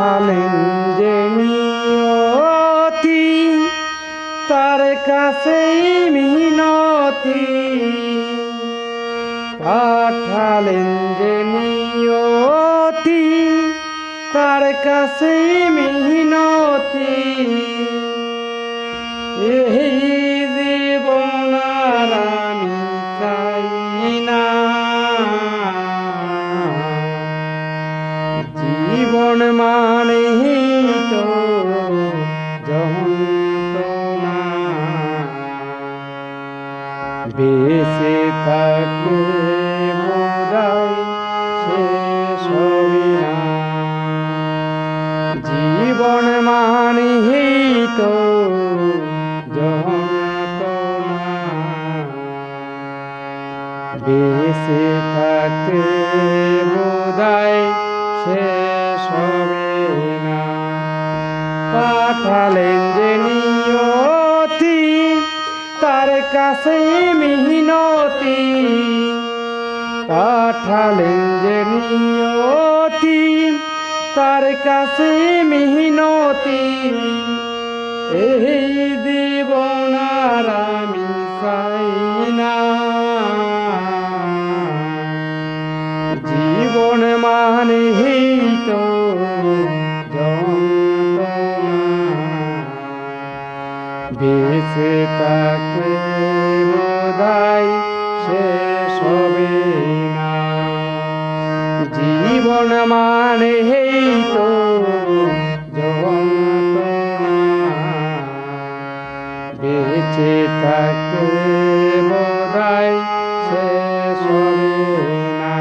পাঠালেন যে নিয়তি তার কাছেই মিনতি পাঠালেন যে নিয়তি তার কাছেই মিনতি এই জীবন আর আমি চাই না জীবন মানেই তো যন্ত্রণা বেঁচে থাকলে বোধহয় শেষ হবে না জীবন মানেই তো যন্ত্রণা বেঁচে থাকলে বোধহয় শেষ হবে না পাঠালেন যে নিয়তি তার কাছে মিনতি পাঠালেন যে নিয়তি তার কাছে মিনতি এই জীবন আর আমি চাই না জীবন মানেই তো যন্ত্রণা বেঁচে থাকলে বোধহয় শেষ হবে না জীবন মানেই তো যন্ত্রণা বেঁচে থাকলে বোধহয় শেষ হবে না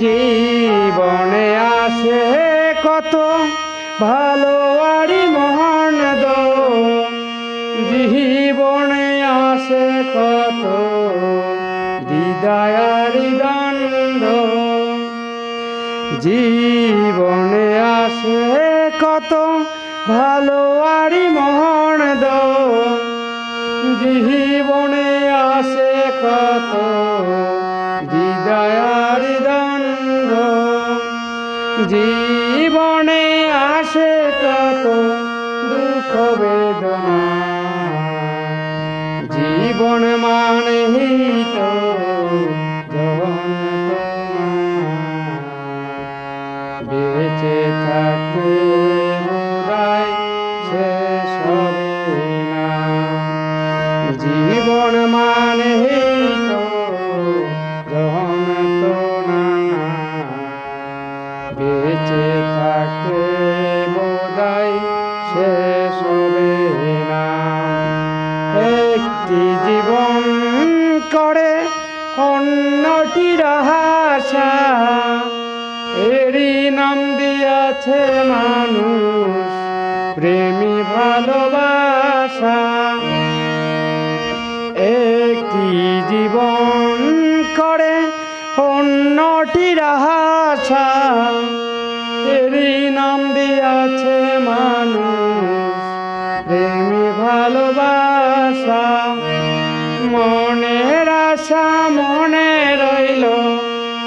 জীবনে আসে কত ভালো আরি মহানদ জীবনে আসে কত দ্বিধায়ারি দ্বন্দ্ব জীবনে আসে কত ভালো আরি মহানদ জীবনে আসে কত দ্বিধায়ারি দ্বন্দ্ব জীবনে আসে কত দুঃখ বেদনা জীবন মানেই তো যন্ত্রণা বেঁচে থাকলে বোধহয় শেষ হবে না জীবন মানেই তো যন্ত্রণা বেঁচে থাকলে বোধহয় শেষ হবে না একটি জীবন করে অন্যটির আশা এরই নাম দিয়াছে মানুষ প্রেমী ভালোবাসা একটি জীবন করে অন্যটির আশা এরই নাম দিয়াছে মানুষ প্রেমী ভালোবাসা মনের আশা মনে রইল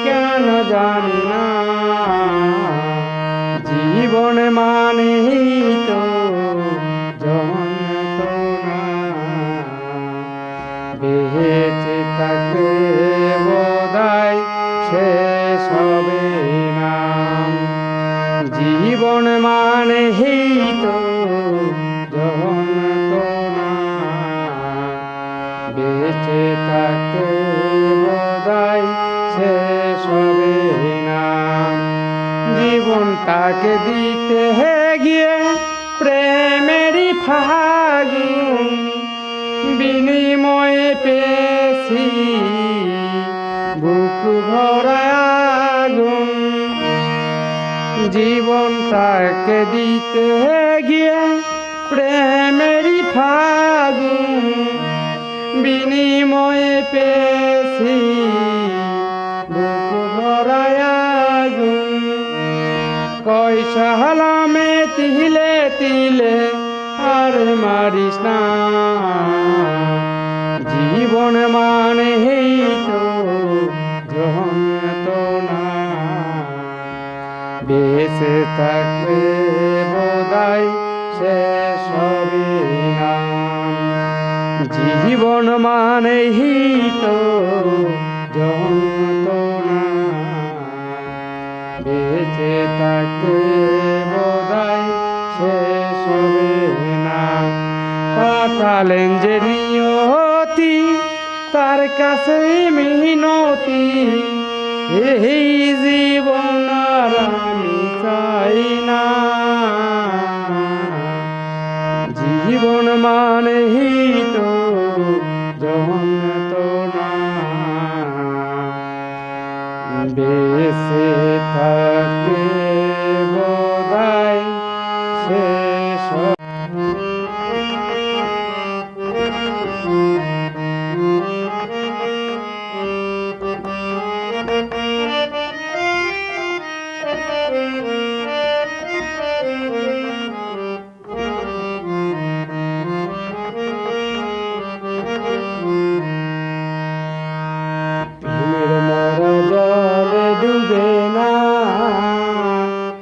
কেন জানি না জীবন মানেই তো যন্ত্রণা বেঁচে থাকলে বোধহয় শেষ হবে না জীবন মানেই তো যন্ত্রণা বেঁচে থাকলে বোধহয় শেষ হবে না জীবনটাকে দিতে গিয়ে প্রেমেরই ফাগুন বিনিময়ে পেয়েছি বুক ভরা আগুন জীবনটাকে দিতে গিয়ে প্রেমেরই ফাগুন বিনিময়ে পেয়েছি বুক ভরা আগুন কয়সা হালামে তিলে তিলে আর মারিস না জীবন মানেই তো যন্ত্রণা বেশ বেঁচে থাকতে বোধহয় শেষ হবে না। জীবন মানেই তো যন্ত্রণা, বেঁচে থাকতে বোধহয় শেষ হবে না। পাঠালেন যে নিয়তি, তার কাছে মিনতি, এই জীবন আর আমি চাই না। জীবন মানেই তো যন্ত্রণা, বেঁচে থাকতে বোধহয় শেষ হবে। প্রেমের মরা জলে ডুবে না,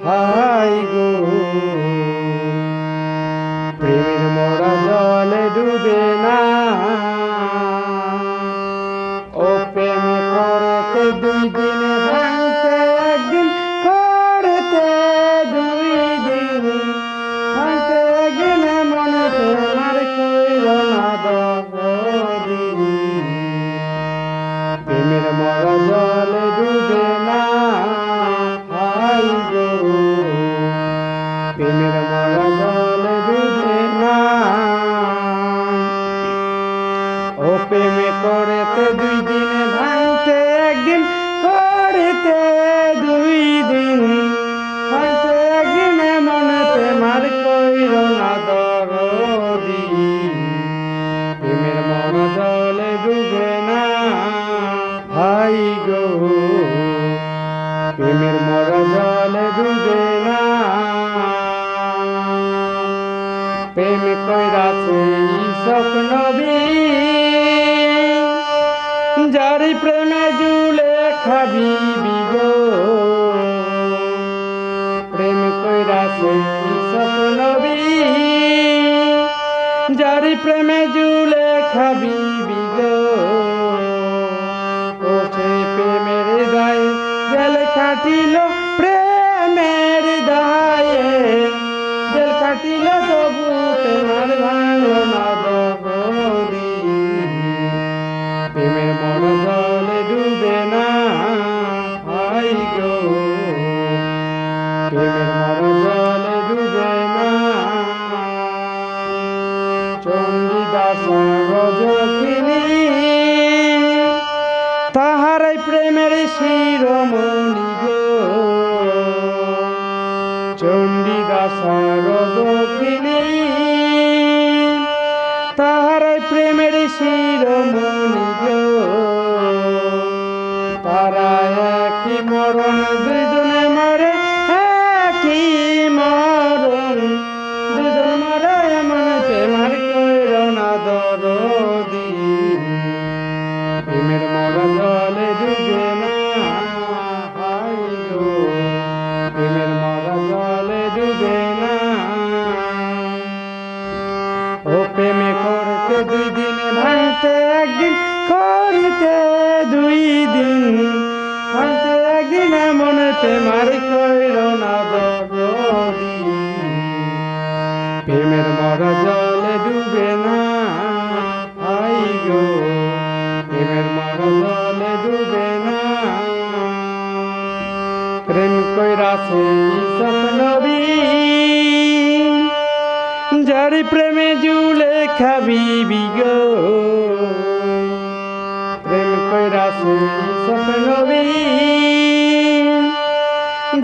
হাই গো, প্রেমের মরা জলে ডুবে না। ও প্রেম করতে 2 দিন, ভাঙতে 1 দিন, করতে 2 দিন, ভাঙতে 1 দিন, মনে তোমার কইল না দরদি। প্রেমের মরা জলে ডুবে না, হাই গো, প্রেমের মরা জলে ডুবে না। ও প্রেমে করতে 2 দিন, ভাঙতে 1 দিন, করতে 2 দিন, ভাঙতে 1 দিন, মনে তোমার কইল না দরদি। প্রেমের মরা জলে ডুবে না, হাই গো, প্রেমের মরা জলে ডুবে না। প্রেম কইরাছে স্বপ্ন যার প্রেমে জুলে খাবি বিগো। প্রেম কইরাছে স্বপ্ন যার প্রেমে জুলে খাবি বিগো। ও সে প্রেমের দায়ে জেল খাটিল, প্রেমের দায়ে জেল খাটিল, তবু প্রেমের ভাঙল না দরদি। প্রেমের মরা জলে ডুবে না, হাই গো, প্রেমের মরা জলে ডুবে না। চণ্ডীদাস রজকিনী, তাহার প্রেমের শিরোমণি গো। চণ্ডীদাস রজকিনী, তাহার প্রেমের শিরোমণি গো। তারা একই মরণ, 2 জনে মরে একই মরণ, 2 জন মরে, এমন প্রেমার কইল না দরদি। প্রেমের মরা জলে ডুবে না, হাই গো, প্রেমের মরা জলে ডুবে না। ও প্রেমে করতে 2 দিন, ভাঙতে 1 দিন, করতে 2 দিন, ভাঙতে 1 দিন, মনে প্রেমার কইল না দরদি। প্রেমের মরা জলে ডুবে না, হাই গো, প্রেমের মরা জলে ডুবে না। প্রেম কইরাছে স্বপ্ন যার প্রেমে জুলে খাবি বিগো। প্রেম কইরাছে স্বপ্ন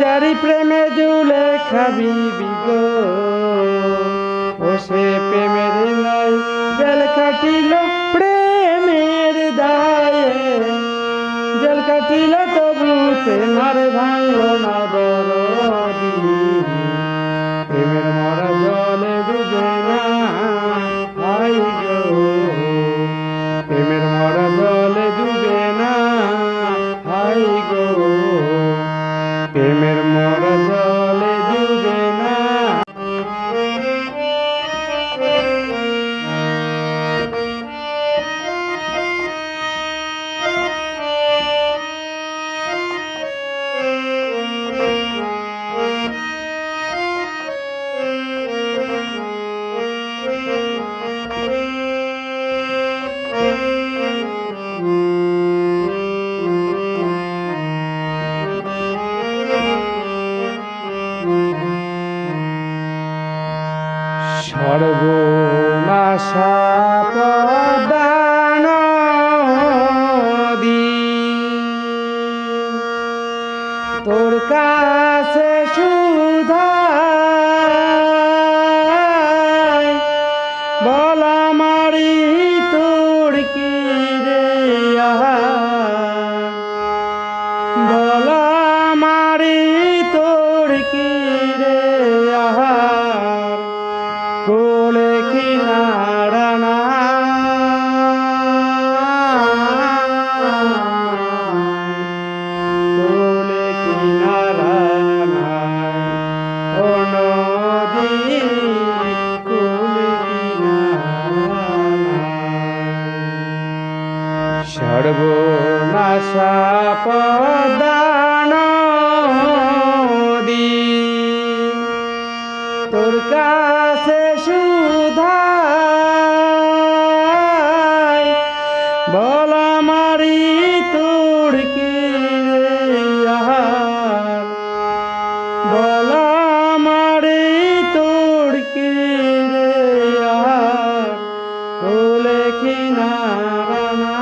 যার প্রেমে জুলে খাবি বিগো। ও সে প্রেমের নাই জেল কাটিল, প্রেমের দায়ে জেল কাটিল, তবু প্রেমার ভাঙল না দরদি। প্রেমের মরা জলে ডুবে না, হাই গো, প্রেমের মরা জলে ডুবে না, হাই গো, প্রেমের মরা জলে তোর কাছে সুধাই বল আমারি তোর কি রে বল আমারি তোর কি রে কোলে কিনারা না কোলে কিনারা নাই ও নদী কোলে কিনারা নাই সর্বনাশা পদ্মা নদী তোর কাছে সুধাই বল আমারি তোর কি রে বল আমারি তোর কি রে কোলে কিনারা না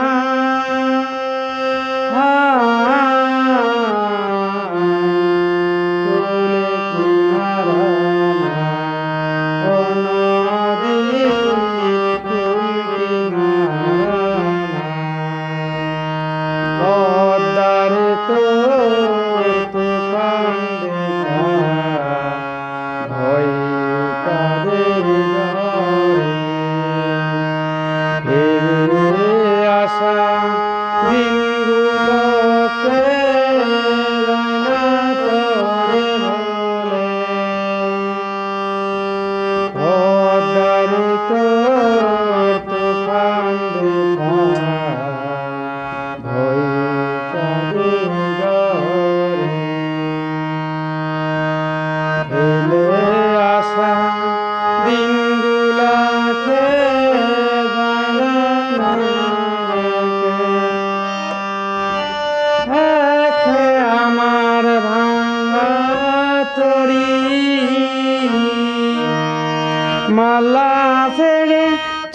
মালা ছেড়ে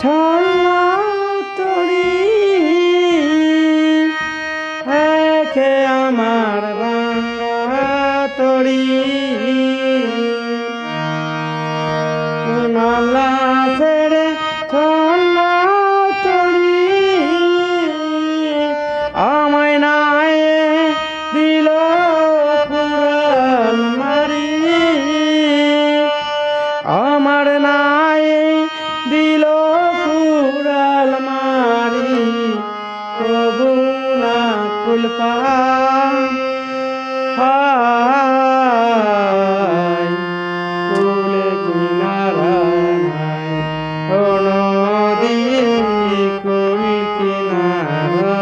ছড়া তরি হেখে আমার ভাঙা তরি মালা ছেড়ে ছড়া তরি আমায় নাই দিল কুড়াল মারি আমার নাই দিল কুড়াল মারি প্রভু না কুলপা কুলে কিনারা নাই ও নদী কুল কিনারা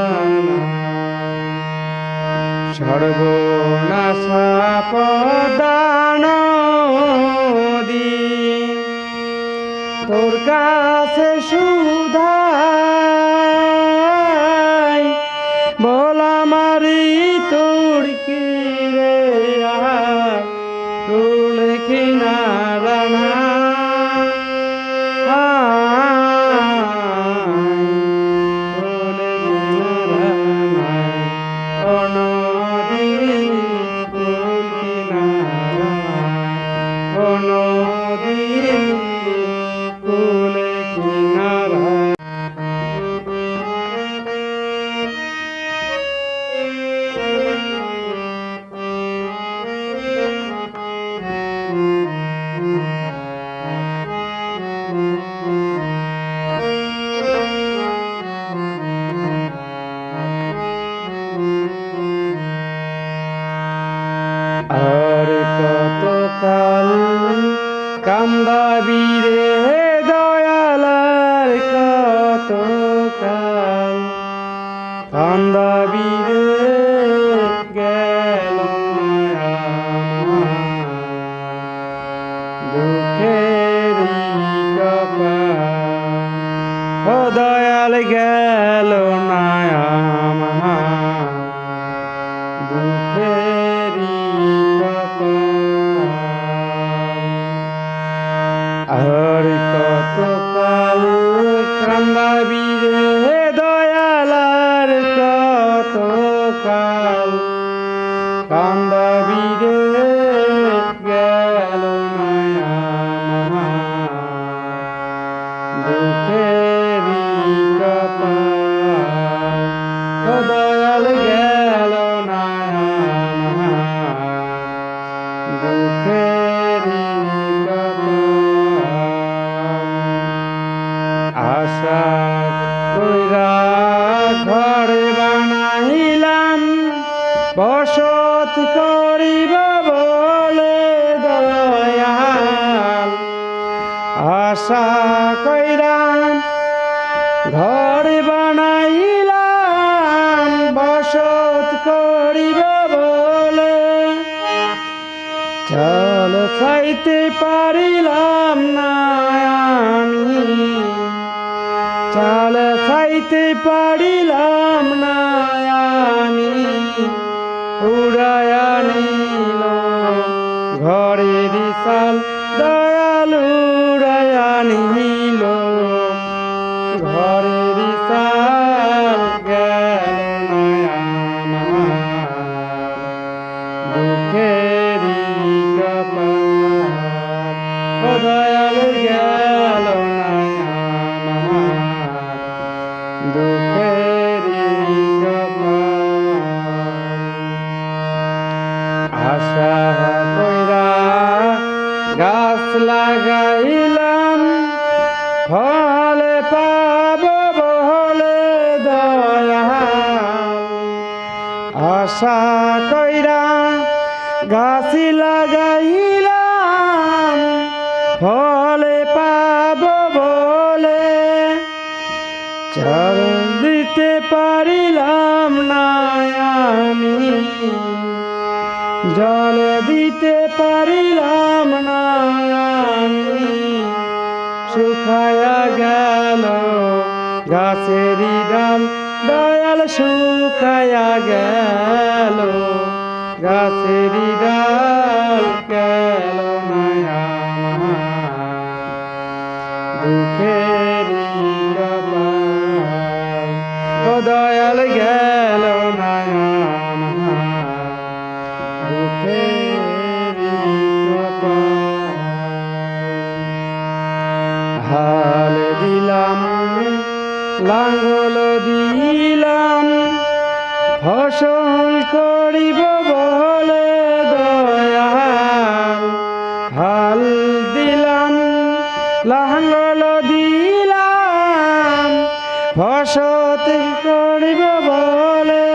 সর্বনাশা পদ্মা নদী তোর কাছে সুধাই বল আমারি তোর কি রে কোলে কিনারা না কোলে কিনারা নাই ও নদী কোল কিনারা ও নদী কোলে কিনারা আর কতকাল কান্দাবি রে দয়ালার কতকাল কান্দাবি রে গেল দুঃখের কপাল ও দয়াল গেল না আমার দুঃখেরি আর কতকাল কান্দাবি রে দয়ালার কতকাল কান্দাবি রে গেল না আমার দুঃখেরই কপাল ও দয়াল গেল না আমার দুঃখেরই কপাল আশা কইরা ঘর বানাইলাম বসত করিব বলে দয়াল আশা কইরা ঘর বানাইলাম বসত করিব বলে চাল চাইতে পারিলাম না আমি চাল চাইতে পারিলাম না আমি উড়ায়া নিল ঘরের চাল দয়াল উড়ায়া নিল ঘরের চাল গেল না আমার দুঃখেরই কপাল ও দয়াল গেল না আমার দুঃখেরই কপাল আশা কইরা গাছ লাগাইলাম ফল পাব বলে দয়াল আশা কইরা গাছ লাগাইলাম ফল পাব বলে চাল দিতে পারিলাম না আমি জল দিতে পারিলাম না আমি শুকায়া গেল গাছেরই ডাল দয়াল শুকায়া গেল গাছেরই ডাল গেল না আমার দুঃখেরই কপাল ও দয়াল গেল না আমার দুঃখেরই কপাল হাল দিলাম লাঙ্গল দিলাম ফসল করিব বলে দয়াল হাল দিলাম লাঙ্গল দিলাম ফসল করিব বলে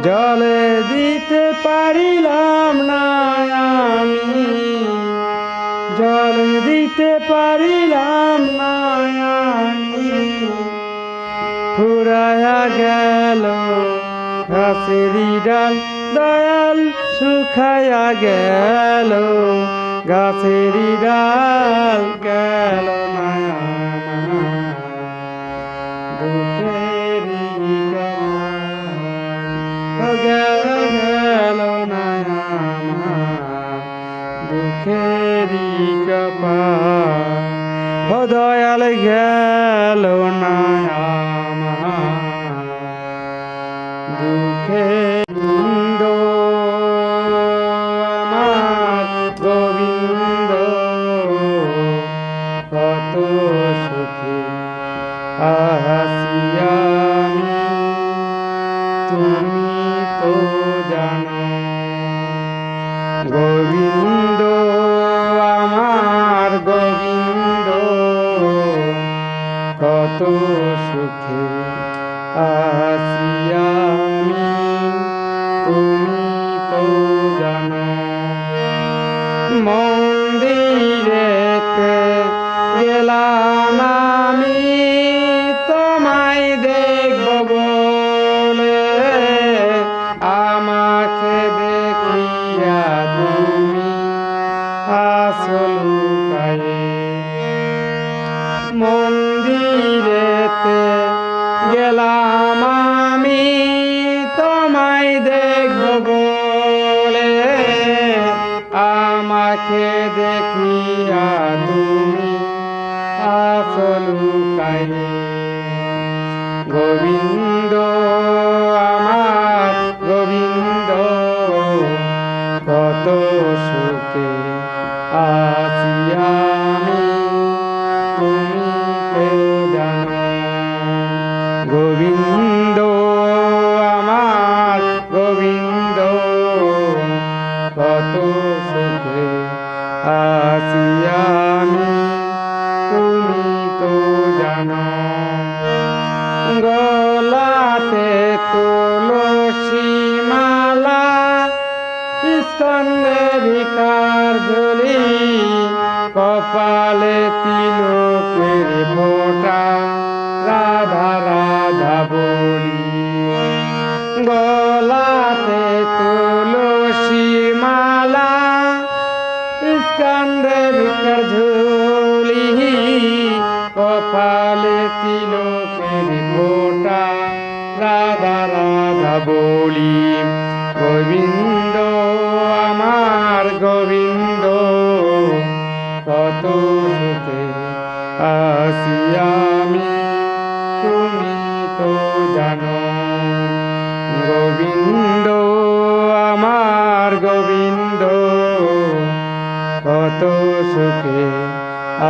জলে দিতে পারিলাম না আমি জল দিতে পারিলাম না আমি ফুরায়া গেল গাছেরই ডাল দয়াল শুকায়া গেল গাছেরই ডাল গেল না আমার দুঃখেরই কপাল গেল না আমার দুঃখেরই কপাল ও দয়াল গেল না আমার দুঃখের আমার গোবিন্দ কত সুখে আছি আমি তুমি তো জানো গোবিন্দ আমার গোবিন্দ কত সুখে আছি আমি তুমি তো জানো মন্দিরেতে গেলাম আমি তোমায় দেখব বলে আমাকে দেখিয়া তুমি আসল লুকায়ে মন্দিরেতে গেলাম আমি তোমায় দেখব বলে আমাকে দেখিয়া তুমি আসল লুকায়ে গোবিন্দ আমার গোবিন্দ স্কন্ধে ভিকার ঝুলি কপালে তিলকের ফোঁটা রাধা রাধা বলি গলাতে তুলসী মালা স্কন্ধে ভিকার ঝুলি কপালে তিলকের ফোঁটা রাধা রাধা বলি গোবিন্দ আমার গোবিন্দ কত সুখে আছি আমি তুমি তো জানো গোবিন্দ আমার গোবিন্দ কত সুখে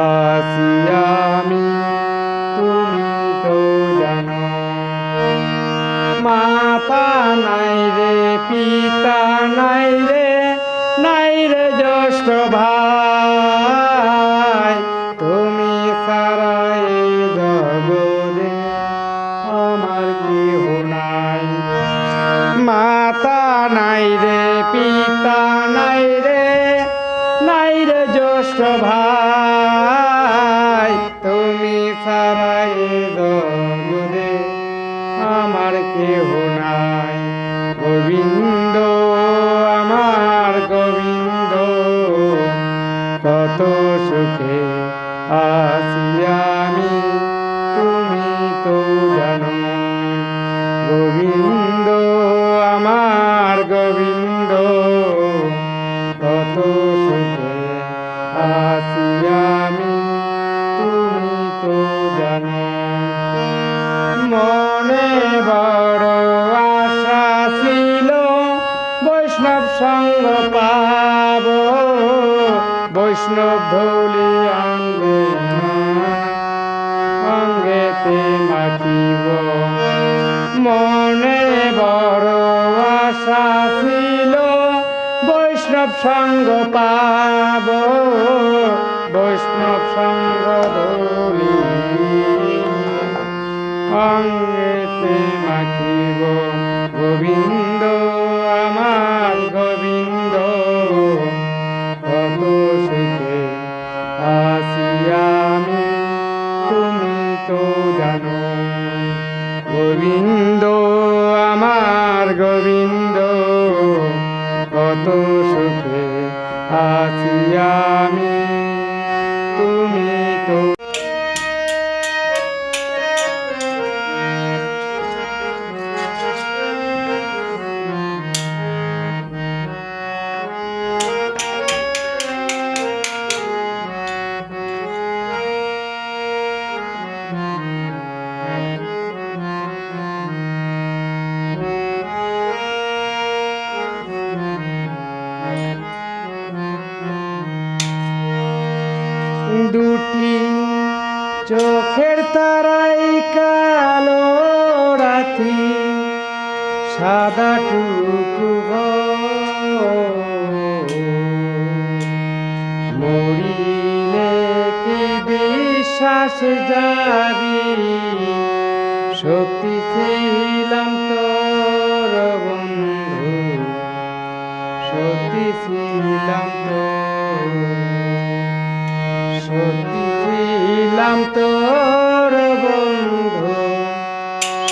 আছি আমি তুমি তো জানো মাতা নাই রে পিতা নাই রে জ্যেষ্ঠ ভাই তুমি সারা এই জগতে আমার কেহ নাই মাতা নাই রে পিতা নাই রে জ্যেষ্ঠ ভাই তুমি সারা এই জগতে আমার কেহ নাই গোবিন্দ আমার গোবিন্দ কত সুখে আছি আমি তুমি তো জানো গোবিন্দ আমার গোবিন্দ কত সুখে আছি আমি তুমি তো জানো মনে বড় আশা ছিল বৈষ্ণব সঙ্গ পাব বৈষ্ণব ধৌলি অঙ্গেতে মাখিব মনে বড় আশা ছিল বৈষ্ণব সঙ্গ পাব বৈষ্ণব সঙ্গ ধৌলি অঙ্গেতে মাখিব গোবিন্দ আমার গোবিন্দ কত সুখে আছি আমি তুমি তো জানো গোবিন্দ আমার গোবিন্দ কত সুখে আছি আমি তুমি তো দুটি চোখের তারাই কালো রাতি সাদা টুকু মরিলে কি বিশ্বাস যাবি সত্যি ছিলাম তোর বন্ধু সত্যি ছিলাম তোর সত্যি ছিলাম তোর বন্ধু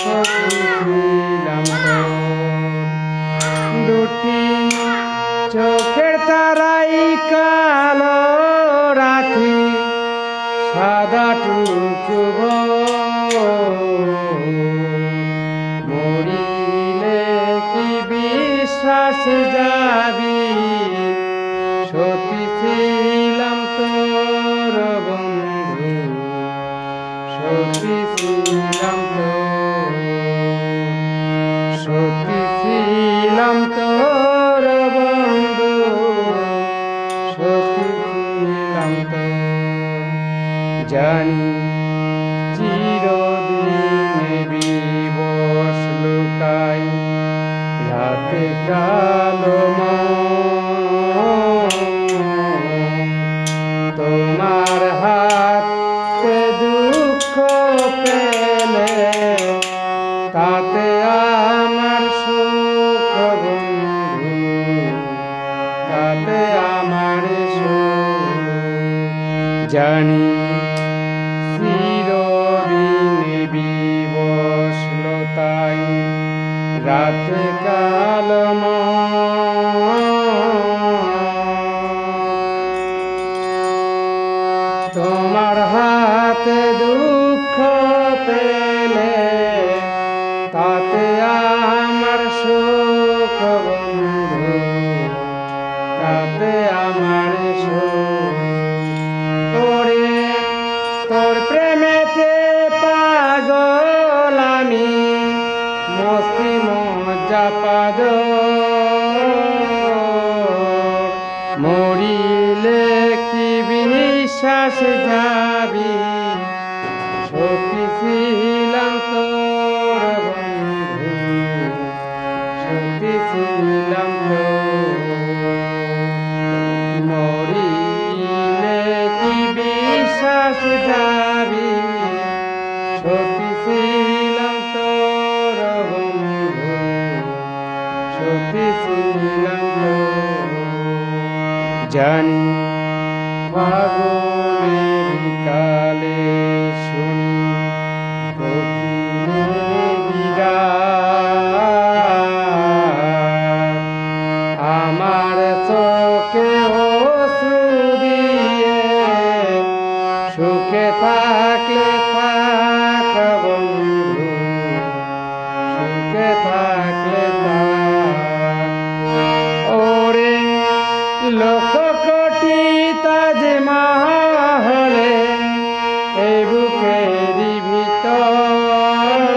সত্যি ছিলাম দুটি চোখের তারাই কালো রাতি সাদা টুকু মরিলে কি বিশ্বাস যাবি সত্যি ছিলাম তোর বন্ধু সত্যি ছিলাম তোর সত্যি ছিলাম তোর বন্ধু সত্যি ছিলাম তোর জানি চিরদিন বিবশ লুকাই রাতে কালো তোমার হাতে দুঃখ পেলে তাতে আমার সুখ বন্ধু জানি চিরদিন বিবশলতাই রাতে কাল তোমার হাতে দুঃখ পেলে তাতে আমার সুখ বন্ধু, তাতে আমার সুখ। তোর প্রেমেতে পাগল আমি, মস্তি মজ্জা পাদ মরিলে কি বিশ্বাস যাবি, সত্যি ছিলাম তোর বন্ধু, সত্যি ছিলাম তোর। মরিলে কি বিশ্বাস যাবি, সত্যি ছিলাম তোর বন্ধু, সত্যি ছিলাম তোর। জানি ফাগুনের কালে শুনি কোকিলের বিরাগ, আমার চোখে অশ্রু দিয়ে সুখে থাকলে থাক বন্ধু, সুখে থাকলে থাক। ওরে লক্ষ কোটি তাজমহলে এই বুকেরই ভিতর,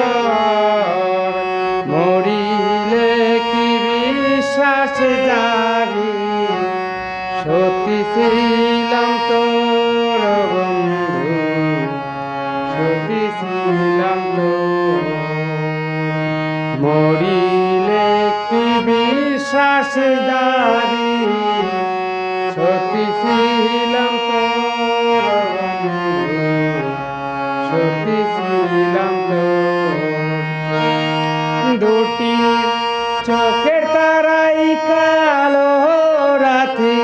মরিলে কি বিশ্বাস যাবি, সত্যি ছিলাম তোর বন্ধু, সত্যি ছিলাম তোর। মরিলে কি বিশ্বাস যাবি, সত্যি ছিলাম তোর বন্ধু, সত্যি ছিলাম তোর। দুটি চোখের তারাই কালো রাতে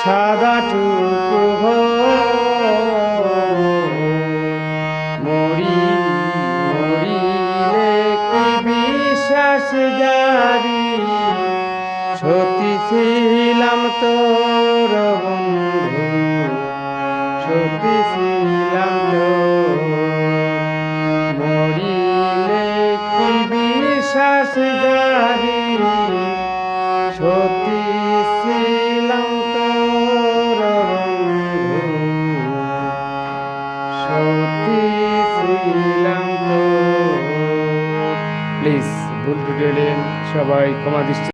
সাদা টুকু মরিলে কি বিশ্বাস যাবি, সত্যি ছিলাম তোর বন্ধু, সত্যি ছিলাম তোর। মরিলে কি বিশ্বাস যাবি, সত্যি ছিলাম তোর বন্ধু, সত্যি ছিলাম তোর। প্লিজ ভুল টুটেলে সবাই ক্ষমা দৃষ্টি